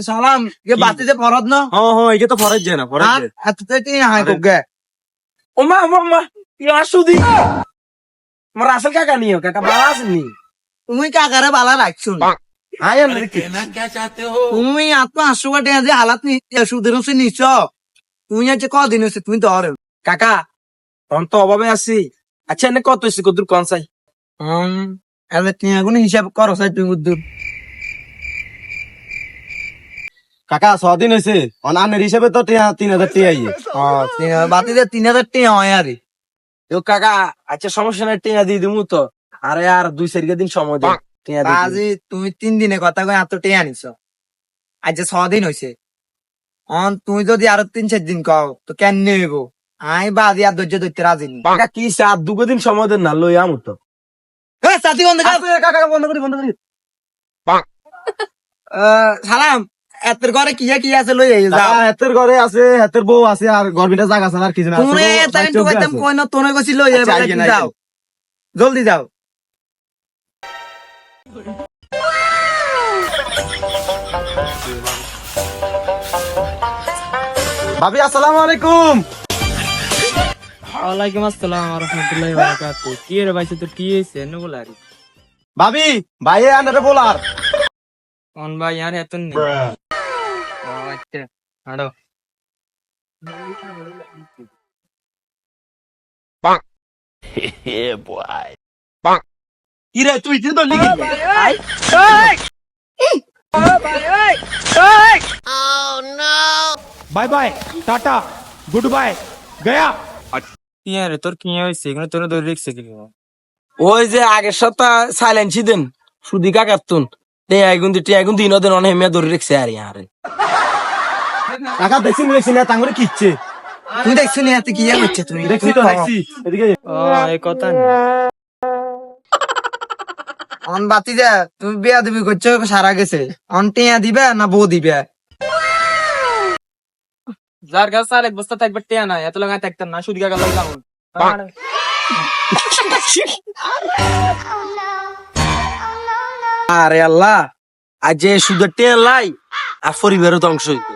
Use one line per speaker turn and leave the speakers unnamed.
সালাম বাতি যে ফরদ ন
এটা তো ফরজ যায় না ফরজ যায়
হাই গে
ওমা ওমা ইয়া সুদি আমার আসল কাকা নিও কাকা বালা আসেনি
তুমি কাকারে বালা রাখছো
আয় না
তুমি আত্মা আসো কাটে যে হালাত নি সুদের হচ্ছে নিচ তুমি আজ কদিন হচ্ছে তুমি ধর
কাকা তখন তো অভাবে আছি আচ্ছা এনে কত হয়েছে কদুর কোন চাই
এবার তুমি এখন হিসাব করো সাই তুমি উদ্দুর
কাকা 6 দিন হয়েছে অনানের হিসাবে তো 3000 টাকা
বাতিতে 3000 টাকা হয় আরে
কাকা আচ্ছা সমস্যা নাই টিয়া দিয়ে দিমু তো আরে আর 2-4 দিন সময় দে টিয়া দিয়ে
আজি তুমি 3 দিনে কথা কই এত টাকা আনিছ আজ 6 দিন হইছে তুমি যদি আরো 3-4 দিন কও তো কেন নেব আই বাদি আর ধৈর্য ধরতে রাজি নি
কাকা কি 2 দিন সময় দেন না লই আমু তো
সাথী বন্ধ কর
কাকা বন্ধ করি
সালাম এতের ঘরে কি কি আছে লই যাও
হাতের ঘরে আছে হাতের বউ আছে আর গর্বিটা জায়গা আছে আর কিছু না
তুমি তাই তো কইতাম কই না তোনে কইছি লই যাও জলদি যাও
ভাবি আসসালামু আলাইকুম
ওয়ালাইকুম আসসালাম ওয়া রাহমাতুল্লাহি ওয়া বারাকাতুহু কি রে ভাই তোর কি হইছে নে বলারি
ভাবি ভাই আনারে বলার
কোন ভাই यार এত নি আচ্ছা হাড়ো
কি রে তুই দিন তো লিখি
bye bye tata good bye गया
কি রে তোর কি হইছে এগুলো তোর ধরে রেখছে কি
ওই যে আগের সপ্তাহ সাইলেন্সি দেন সুদি কাকাতুন টিয়া গুন দিন ওদের অনেক মেয়ে ধরে রেখছে আর ইয়ারে কাকা দেখছি না তাঙ্গুরে কিচ্ছে
তুমি দেখছো নি এত কি হচ্ছে তুমি
দেখছি তো দেখছি এদিকে
ও এই কথা না
অন বাতি যা তুমি বিয়া দিবি করছো সারা গেছে অন টিয়া দিবে না বউ দিবে
যার কাছে আর এক বস্তা থাকবে টিয়া না এত লাগায় থাকতাম না সুদি কাকা লাগাম
আরে আল্লাহ আজ যে সুদের টিয়া লাই আর পরিবারও ধ্বংস হইতো